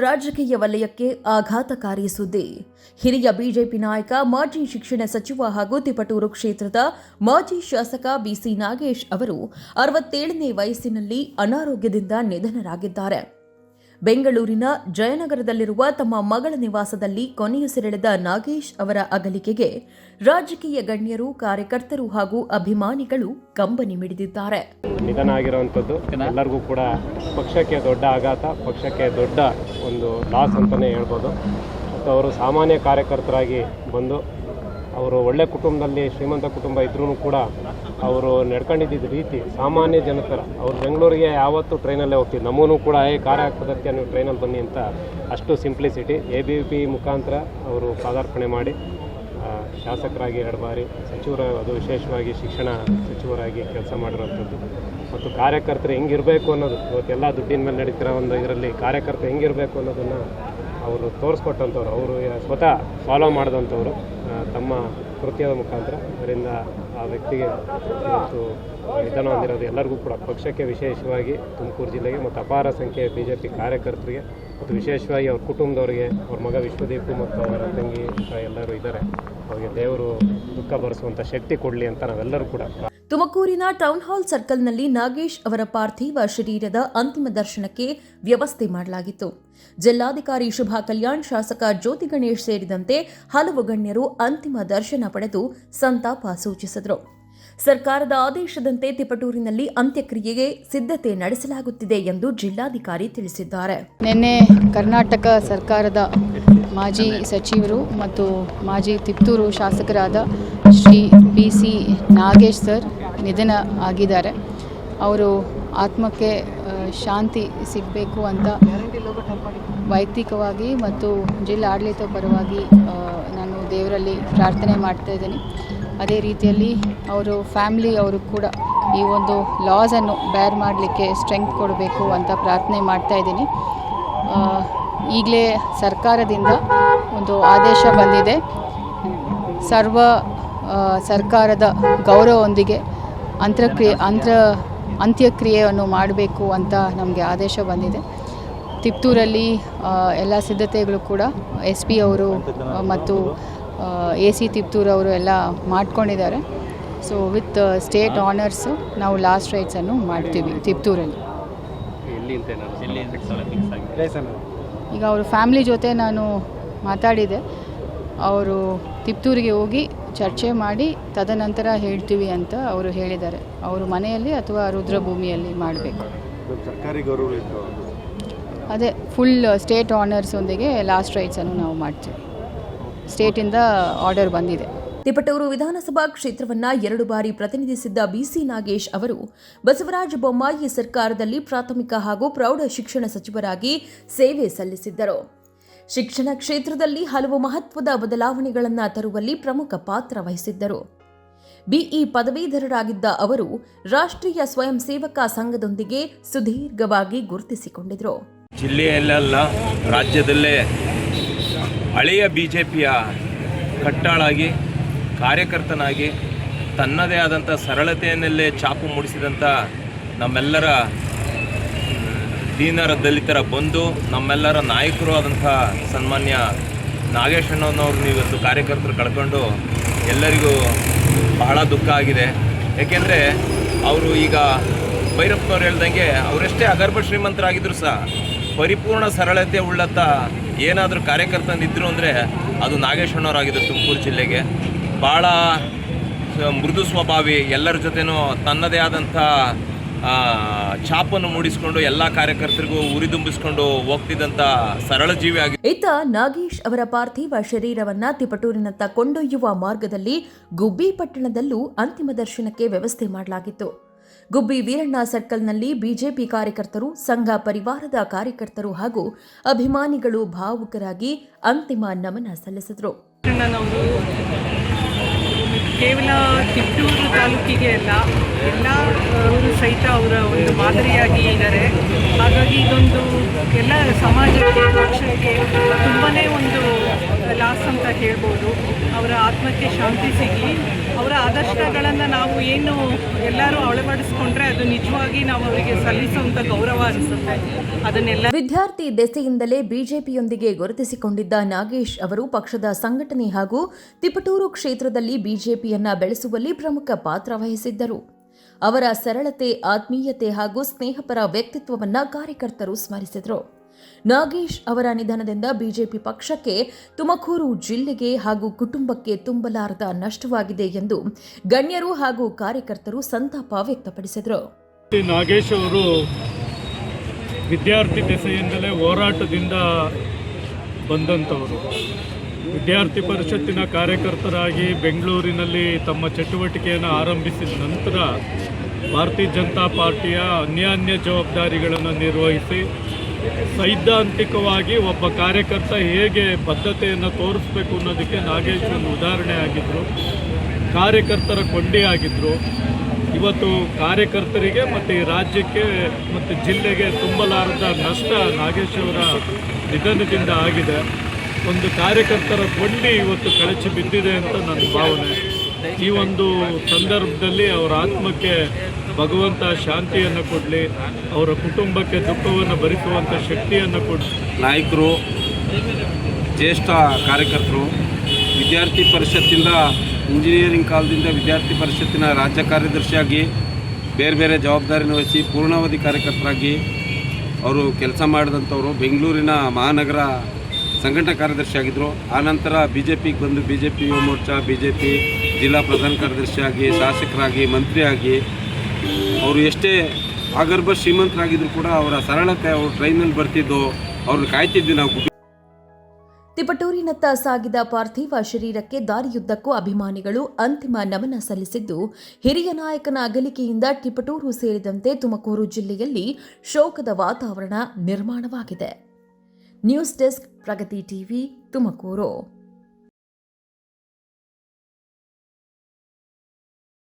ರಾಜಕೀಯ ವಲಯಕ್ಕೆ ಆಘಾತಕಾರಿ ಸುದ್ದಿ. ಹಿರಿಯ ಬಿಜೆಪಿ ನಾಯಕ, ಮಾಜಿ ಶಿಕ್ಷಣ ಸಚಿವ ಹಾಗೂ ತಿಪಟೂರು ಕ್ಷೇತ್ರದ ಮಾಜಿ ಶಾಸಕ ಬಿಸಿ ನಾಗೇಶ್ ಅವರು 67ನೇ ವಯಸ್ಸಿನಲ್ಲಿ ಅನಾರೋಗ್ಯದಿಂದ ನಿಧನರಾಗಿದ್ದಾರೆ. ಬೆಂಗಳೂರಿನ ಜಯನಗರದಲ್ಲಿರುವ ತಮ್ಮ ಮಗಳ ನಿವಾಸದಲ್ಲಿ ಕೊನೆಯುಸಿರೆಳೆದ ನಾಗೇಶ್ ಅವರ ಅಗಲಿಕೆಗೆ ರಾಜಕೀಯ ಗಣ್ಯರು, ಕಾರ್ಯಕರ್ತರು ಹಾಗೂ ಅಭಿಮಾನಿಗಳು ಕಂಬನಿ ಮಿಡಿದಿದ್ದಾರೆ. ನಿಧನ ಆಗಿರುವಂಥದ್ದು ಎಲ್ಲರಿಗೂ ಕೂಡ ಪಕ್ಷಕ್ಕೆ ದೊಡ್ಡ ಆಘಾತ, ಪಕ್ಷಕ್ಕೆ ದೊಡ್ಡ ಒಂದು ಲಾಸ್ ಅಂತಲೇ ಹೇಳ್ಬೋದು. ಮತ್ತು ಅವರು ಸಾಮಾನ್ಯ ಕಾರ್ಯಕರ್ತರಾಗಿ ಬಂದು ಅವರು ಒಳ್ಳೆ ಕುಟುಂಬದಲ್ಲಿ, ಶ್ರೀಮಂತ ಕುಟುಂಬ ಇದ್ರೂ ಕೂಡ ಅವರು ನಡ್ಕೊಂಡಿದ್ದ ರೀತಿ ಸಾಮಾನ್ಯ ಜನತರ. ಅವರು ಬೆಂಗಳೂರಿಗೆ ಯಾವತ್ತೂ ಟ್ರೈನಲ್ಲೇ ಹೋಗ್ತಿದ್ದು, ನಮಗೂ ಕೂಡ ಕಾರ್ಯ ಆಗ್ತದಕ್ಕೆ ನೀವು ಟ್ರೈನಲ್ಲಿ ಬನ್ನಿ ಅಂತ ಅಷ್ಟು ಸಿಂಪ್ಲಿಸಿಟಿ. ABP ಮುಖಾಂತರ ಅವರು ಪಾದಾರ್ಪಣೆ ಮಾಡಿ ಶಾಸಕರಾಗಿ 2 ಬಾರಿ ಸಚಿವರು, ಅದು ವಿಶೇಷವಾಗಿ ಶಿಕ್ಷಣ ಸಚಿವರಾಗಿ ಕೆಲಸ ಮಾಡಿರೋಂಥದ್ದು. ಮತ್ತು ಕಾರ್ಯಕರ್ತರು ಹೆಂಗಿರಬೇಕು ಅನ್ನೋದು, ಇವತ್ತೆಲ್ಲ ದುಡ್ಡಿನ ಮೇಲೆ ನಡೀತಿರೋ ಒಂದು ಇದರಲ್ಲಿ ಕಾರ್ಯಕರ್ತ ಹೆಂಗಿರಬೇಕು ಅನ್ನೋದನ್ನು ಅವರು ತೋರಿಸ್ಕೊಟ್ಟಂಥವ್ರು, ಅವರು ಸ್ವತಃ ಫಾಲೋ ಮಾಡಿದಂಥವ್ರು ತಮ್ಮ ಕೃತ್ಯದ ಮುಖಾಂತರ. ಅದರಿಂದ ಆ ವ್ಯಕ್ತಿಗೆ ಇವತ್ತು ನಿಧನ ಹೊಂದಿರೋದು ಎಲ್ಲರಿಗೂ ಕೂಡ ಪಕ್ಷಕ್ಕೆ, ವಿಶೇಷವಾಗಿ ತುಮಕೂರು ಜಿಲ್ಲೆಗೆ ಮತ್ತು ಅಪಾರ ಸಂಖ್ಯೆಯ BJP ಕಾರ್ಯಕರ್ತರಿಗೆ ಮತ್ತು ವಿಶೇಷವಾಗಿ ಅವ್ರ ಕುಟುಂಬದವರಿಗೆ, ಅವ್ರ ಮಗ ವಿಶ್ವದೀಪ್ ಮತ್ತು ಅವರ ತಂಗಿ ಎಲ್ಲರೂ ಇದ್ದಾರೆ. ಅವರಿಗೆ ದೇವರು ದುಃಖ ಭರಿಸುವಂಥ ಶಕ್ತಿ ಕೊಡಲಿ ಅಂತ ನಾವೆಲ್ಲರೂ ಕೂಡ. ತುಮಕೂರಿನ ಟೌನ್ ಹಾಲ್ ಸರ್ಕಲ್ನಲ್ಲಿ ನಾಗೇಶ್ ಅವರ ಪಾರ್ಥಿವ ಶರೀರದ ಅಂತಿಮ ದರ್ಶನಕ್ಕೆ ವ್ಯವಸ್ಥೆ ಮಾಡಲಾಗಿತ್ತು. ಜಿಲ್ಲಾಧಿಕಾರಿ ಶುಭಾ ಕಲ್ಯಾಣ್, ಶಾಸಕ ಜ್ಯೋತಿ ಗಣೇಶ್ ಸೇರಿದಂತೆ ಹಲವು ಗಣ್ಯರು ಅಂತಿಮ ದರ್ಶನ ಪಡೆದು ಸಂತಾಪ ಸೂಚಿಸಿದರು. ಸರ್ಕಾರದ ಆದೇಶದಂತೆ ತಿಪಟೂರಿನಲ್ಲಿ ಅಂತ್ಯಕ್ರಿಯೆಗೆ ಸಿದ್ಧತೆ ನಡೆಸಲಾಗುತ್ತಿದೆ ಎಂದು ಜಿಲ್ಲಾಧಿಕಾರಿ ತಿಳಿಸಿದ್ದಾರೆ. ನಿನ್ನೆ ಕರ್ನಾಟಕ ಸರ್ಕಾರದ ಮಾಜಿ ಸಚಿವರು ಮತ್ತು ಮಾಜಿ ತಿಪಟೂರು ಶಾಸಕರಾದ ಶ್ರೀ BC ನಾಗೇಶ್ ಸರ್ ನಿಧನ ಆಗಿದ್ದಾರೆ. ಅವರು ಆತ್ಮಕ್ಕೆ ಶಾಂತಿ ಸಿಗಬೇಕು ಅಂತ ವೈಯಕ್ತಿಕವಾಗಿ ಮತ್ತು ಜಿಲ್ಲಾಡಳಿತ ಪರವಾಗಿ ನಾನು ದೇವರಲ್ಲಿ ಪ್ರಾರ್ಥನೆ ಮಾಡ್ತಾ ಇದ್ದೀನಿ. ಅದೇ ರೀತಿಯಲ್ಲಿ ಅವರು ಫ್ಯಾಮಿಲಿ ಅವರು ಕೂಡ ಈ ಒಂದು ಲಾಸನ್ನು ಬೇರ್ ಮಾಡಲಿಕ್ಕೆ ಸ್ಟ್ರೆಂತ್ ಕೊಡಬೇಕು ಅಂತ ಪ್ರಾರ್ಥನೆ ಮಾಡ್ತಾ ಇದ್ದೀನಿ. ಈಗಲೇ ಸರ್ಕಾರದಿಂದ ಒಂದು ಆದೇಶ ಬಂದಿದೆ. ಸರ್ಕಾರದ ಗೌರವದೊಂದಿಗೆ ಅಂತ್ಯಕ್ರಿಯೆಯನ್ನು ಮಾಡಬೇಕು ಅಂತ ನಮಗೆ ಆದೇಶ ಬಂದಿದೆ. ತಿಪಟೂರಲ್ಲಿ ಎಲ್ಲ ಸಿದ್ಧತೆಗಳು ಕೂಡ SP ಅವರು ಮತ್ತು AC ತಿಪಟೂರು ಅವರು ಎಲ್ಲ ಮಾಡ್ಕೊಂಡಿದ್ದಾರೆ. ಸೊ ವಿತ್ ಸ್ಟೇಟ್ ಆನರ್ಸು ನಾವು ಲಾಸ್ಟ್ ರೈಟ್ಸನ್ನು ಮಾಡ್ತೀವಿ ತಿಪಟೂರಲ್ಲಿ. ಈಗ ಅವರು ಫ್ಯಾಮಿಲಿ ಜೊತೆ ನಾನು ಮಾತಾಡಿದೆ. ಅವರು ತಿಪಟೂರಿಗೆ ಹೋಗಿ ಚರ್ಚೆ ಮಾಡಿ ತದನಂತರ ಹೇಳ್ತೀವಿ ಅಂತ ಅವರು ಹೇಳಿದ್ದಾರೆ. ಅವರು ಮನೆಯಲ್ಲಿ ಅಥವಾ ರುದ್ರಭೂಮಿಯಲ್ಲಿ ಮಾಡಬೇಕು. ಅದೇ ಫುಲ್ ಸ್ಟೇಟ್ ಆನರ್ಸೊಂದಿಗೆ ಲಾಸ್ಟ್ ರೈಟ್ಸನ್ನು ನಾವು ಮಾಡ್ತೀವಿ. ಸ್ಟೇಟಿಂದ ಆರ್ಡರ್ ಬಂದಿದೆ. ತಿಪಟೂರು ವಿಧಾನಸಭಾ ಕ್ಷೇತ್ರವನ್ನ 2 ಬಾರಿ ಪ್ರತಿನಿಧಿಸಿದ್ದ BC ನಾಗೇಶ್ ಅವರು ಬಸವರಾಜ ಬೊಮ್ಮಾಯಿ ಸರ್ಕಾರದಲ್ಲಿ ಪ್ರಾಥಮಿಕ ಹಾಗೂ ಪ್ರೌಢ ಶಿಕ್ಷಣ ಸಚಿವರಾಗಿ ಸೇವೆ ಸಲ್ಲಿಸಿದ್ದರು. ಶಿಕ್ಷಣ ಕ್ಷೇತ್ರದಲ್ಲಿ ಹಲವು ಮಹತ್ವದ ಬದಲಾವಣೆಗಳನ್ನು ತರುವಲ್ಲಿ ಪ್ರಮುಖ ಪಾತ್ರ ವಹಿಸಿದ್ದರು. BE ಪದವೀಧರರಾಗಿದ್ದ ಅವರು ರಾಷ್ಟ್ರೀಯ ಸ್ವಯಂ ಸೇವಕ ಸಂಘದೊಂದಿಗೆ ಸುದೀರ್ಘವಾಗಿ ಗುರುತಿಸಿಕೊಂಡಿದ್ದರು. ಜಿಲ್ಲೆಯಲ್ಲೆಲ್ಲ ರಾಜ್ಯದಲ್ಲೇ ಹಳೆಯ BJPಯ ಕಟ್ಟಾಳಾಗಿ, ಕಾರ್ಯಕರ್ತನಾಗಿ, ತನ್ನದೇ ಆದಂಥ ಸರಳತೆಯನ್ನಲ್ಲೇ ಛಾಪು ಮೂಡಿಸಿದಂಥ ನಮ್ಮೆಲ್ಲರ ದೀನರ ದಲಿತರ ಬಂಧು, ನಮ್ಮೆಲ್ಲರ ನಾಯಕರು ಆದಂಥ ಸನ್ಮಾನ್ಯ ನಾಗೇಶ್ ಅಣ್ಣನವ್ರನ್ನ ಇವತ್ತು ಕಾರ್ಯಕರ್ತರು ಕಳ್ಕೊಂಡು ಎಲ್ಲರಿಗೂ ಬಹಳ ದುಃಖ ಆಗಿದೆ. ಏಕೆಂದರೆ ಅವರು ಈಗ ಭೈರಪ್ಪನವ್ರು ಹೇಳ್ದಂಗೆ ಅವರೆಷ್ಟೇ ಅಗರ್ಭ ಶ್ರೀಮಂತರಾಗಿದ್ದರೂ ಸಹ ಪರಿಪೂರ್ಣ ಸರಳತೆ ಉಳ್ಳಂಥ ಏನಾದರೂ ಕಾರ್ಯಕರ್ತನಿದ್ರು ಅಂದರೆ ಅದು ನಾಗೇಶ್ ಅಣ್ಣವರಾಗಿದ್ದರು. ತುಮಕೂರು ಜಿಲ್ಲೆಗೆ ಭಾಳ ಮೃದು ಸ್ವಭಾವಿ, ಎಲ್ಲರ ಜೊತೆನೂ ತನ್ನದೇ ಆದಂಥ ಛಾಪನ್ನು ಮೂಡಿಸಿಕೊಂಡು ಎಲ್ಲ ಕಾರ್ಯಕರ್ತರಿಗೂ ಉರಿದುಂಬಿಸಿಕೊಂಡು ಹೋಗ್ತಿದ್ದಂಥ ಸರಳ ಜೀವಿ ಆಗಿ. ಇತ್ತ ನಾಗೇಶ್ ಅವರ ಪಾರ್ಥಿವ ಶರೀರವನ್ನ ತಿಪಟೂರಿನತ್ತ ಕೊಂಡೊಯ್ಯುವ ಮಾರ್ಗದಲ್ಲಿ ಗುಬ್ಬಿ ಪಟ್ಟಣದಲ್ಲೂ ಅಂತಿಮ ದರ್ಶನಕ್ಕೆ ವ್ಯವಸ್ಥೆ ಮಾಡಲಾಗಿತ್ತು. ಗುಬ್ಬಿ ವೀರಣ್ಣ ಸರ್ಕಲ್ನಲ್ಲಿ BJP ಕಾರ್ಯಕರ್ತರು, ಸಂಘ ಪರಿವಾರದ ಕಾರ್ಯಕರ್ತರು ಹಾಗೂ ಅಭಿಮಾನಿಗಳು ಭಾವುಕರಾಗಿ ಅಂತಿಮ ನಮನ ಸಲ್ಲಿಸಿದರು. ಕೇವಲ ತಿಪಟೂರು ತಾಲೂಕಿಗೆ ಎಲ್ಲರೂ ಸಹಿತ ಅವರ ಒಂದು ಮಾದರಿಯಾಗಿ ಇದ್ದಾರೆ. ಹಾಗಾಗಿ ಇದೊಂದು ಎಲ್ಲ ಸಮಾಜಕ್ಕೆ, ಪಕ್ಷಕ್ಕೆ ತುಂಬಾ ಒಂದು ಲಾಸ್ ಅಂತ ಹೇಳ್ಬೋದು. ಅವರ ಆತ್ಮಕ್ಕೆ ಶಾಂತಿ ಸಿಗಲಿ. ಅವರ ಆದರ್ಶಗಳನ್ನು ನಾವು ಏನು ಎಲ್ಲರೂ ಅಳವಡಿಸ್ಕೊಂಡ್ರೆ ಅದು ನಿಜವಾಗಿ ನಾವು ಅವರಿಗೆ ಸಲ್ಲಿಸುವಂಥ ಗೌರವ ಅನಿಸುತ್ತೆ. ಅದನ್ನೆಲ್ಲ ವಿದ್ಯಾರ್ಥಿ ದೆಸೆಯಿಂದಲೇ ಬಿಜೆಪಿಯೊಂದಿಗೆ ಗುರುತಿಸಿಕೊಂಡಿದ್ದ ನಾಗೇಶ್ ಅವರು ಪಕ್ಷದ ಸಂಘಟನೆ ಹಾಗೂ ತಿಪಟೂರು ಕ್ಷೇತ್ರದಲ್ಲಿ ಬಿಜೆಪಿಯನ್ನ ಬೆಳೆಸುವಲ್ಲಿ ಪ್ರಮುಖ ಪಾತ್ರ ವಹಿಸಿದ್ದರು. ಅವರ ಸರಳತೆ, ಆತ್ಮೀಯತೆ ಹಾಗೂ ಸ್ನೇಹಪರ ವ್ಯಕ್ತಿತ್ವವನ್ನ ಕಾರ್ಯಕರ್ತರು ಸ್ಮರಿಸಿದರು. ನಾಗೇಶ್ ಅವರ ನಿಧನದಿಂದ ಬಿಜೆಪಿ ಪಕ್ಷಕ್ಕೆ, ತುಮಕೂರು ಜಿಲ್ಲೆಗೆ ಹಾಗೂ ಕುಟುಂಬಕ್ಕೆ ತುಂಬಲಾರದ ನಷ್ಟವಾಗಿದೆ ಎಂದು ಗಣ್ಯರು ಹಾಗೂ ಕಾರ್ಯಕರ್ತರು ಸಂತಾಪ ವ್ಯಕ್ತಪಡಿಸಿದರು. ನಾಗೇಶ್ ಅವರು ವಿದ್ಯಾರ್ಥಿ ದೆಸೆಯಿಂದಲೇ ಹೋರಾಟದಿಂದ ಬಂದಂಥವರು. ವಿದ್ಯಾರ್ಥಿ ಪರಿಷತ್ತಿನ ಕಾರ್ಯಕರ್ತರಾಗಿ ಬೆಂಗಳೂರಿನಲ್ಲಿ ತಮ್ಮ ಚಟುವಟಿಕೆಯನ್ನು ಆರಂಭಿಸಿದ ನಂತರ ಭಾರತೀಯ ಜನತಾ ಪಾರ್ಟಿಯ ಅನ್ಯಾನ್ಯ ಜವಾಬ್ದಾರಿಗಳನ್ನು ನಿರ್ವಹಿಸಿ ಸೈದ್ಧಾಂತಿಕವಾಗಿ ಒಬ್ಬ ಕಾರ್ಯಕರ್ತ ಹೇಗೆ ಬದ್ಧತೆಯನ್ನು ತೋರಿಸಬೇಕು ಅನ್ನೋದಕ್ಕೆ ನಾಗೇಶ್ ಒಂದು ಉದಾಹರಣೆ ಆಗಿದ್ದರು. ಕಾರ್ಯಕರ್ತರ ಕೊಂಡಿ ಆಗಿದ್ದರು. ಇವತ್ತು ಕಾರ್ಯಕರ್ತರಿಗೆ ಮತ್ತು ಈ ರಾಜ್ಯಕ್ಕೆ ಮತ್ತು ಜಿಲ್ಲೆಗೆ ತುಂಬಲಾರದ ನಷ್ಟ ನಾಗೇಶ್ ಅವರ ನಿಧನದಿಂದ ಆಗಿದೆ. ಒಂದು ಕಾರ್ಯಕರ್ತರ ಕೊಂಡಿ ಇವತ್ತು ಕಳಚಿ ಬಿದ್ದಿದೆ ಅಂತ ನನ್ನ ಭಾವನೆ. ಈ ಒಂದು ಸಂದರ್ಭದಲ್ಲಿ ಅವರ ಆತ್ಮಕ್ಕೆ ಭಗವಂತ ಶಾಂತಿಯನ್ನು ಕೊಡಲಿ, ಅವರ ಕುಟುಂಬಕ್ಕೆ ದುಃಖವನ್ನು ಭರಿಸುವಂಥ ಶಕ್ತಿಯನ್ನು ಕೊಡಲಿ. ನಾಯಕರು, ಜ್ಯೇಷ್ಠ ಕಾರ್ಯಕರ್ತರು, ವಿದ್ಯಾರ್ಥಿ ಪರಿಷತ್ತಿಂದ ಇಂಜಿನಿಯರಿಂಗ್ ಕಾಲದಿಂದ ವಿದ್ಯಾರ್ಥಿ ಪರಿಷತ್ತಿನ ರಾಜ್ಯ ಕಾರ್ಯದರ್ಶಿಯಾಗಿ ಬೇರೆ ಬೇರೆ ಜವಾಬ್ದಾರಿನ ವಹಿಸಿ ಪೂರ್ಣಾವಧಿ ಕಾರ್ಯಕರ್ತರಾಗಿ ಅವರು ಕೆಲಸ ಮಾಡಿದಂಥವರು. ಬೆಂಗಳೂರಿನ ಮಹಾನಗರ ಸಂಘಟನಾ ಕಾರ್ಯದರ್ಶಿಯಾಗಿದ್ದರು. ಆನಂತರ BJPಗೆ ಬಂದು BJP ಯುವ ಮೋರ್ಚಾ, BJP ಜಿಲ್ಲಾ ಪ್ರಧಾನ ಕಾರ್ಯದರ್ಶಿಯಾಗಿ, ಶಾಸಕರಾಗಿ, ಮಂತ್ರಿಯಾಗಿ ಅವರು ಎಷ್ಟೇ ಆಗರ್ಭ ಶ್ರೀಮಂತರಾಗಿದ್ದರೂ ಕೂಡ ಅವರ ಸರಳತೆ, ಅವರು ಟ್ರೈನಲ್ಲಿ ಬರ್ತಿದ್ದು, ಅವ್ರನ್ನ ಕಾಯ್ತಿದ್ವಿ ನಾವು. ತಿಪಟೂರಿನತ್ತ ಸಾಗಿದ ಪಾರ್ಥಿವ ಶರೀರಕ್ಕೆ ದಾರಿಯುದ್ದಕ್ಕೂ ಅಭಿಮಾನಿಗಳು ಅಂತಿಮ ನಮನ ಸಲ್ಲಿಸಿದ್ದು, ಹಿರಿಯ ನಾಯಕನ ಅಗಲಿಕೆಯಿಂದ ತಿಪಟೂರು ಸೇರಿದಂತೆ ತುಮಕೂರು ಜಿಲ್ಲೆಯಲ್ಲಿ ಶೋಕದ ವಾತಾವರಣ ನಿರ್ಮಾಣವಾಗಿದೆ. ನ್ಯೂಸ್ ಡೆಸ್ಕ್, ಪ್ರಗತಿ ಟಿವಿ, ತುಮಕೂರು.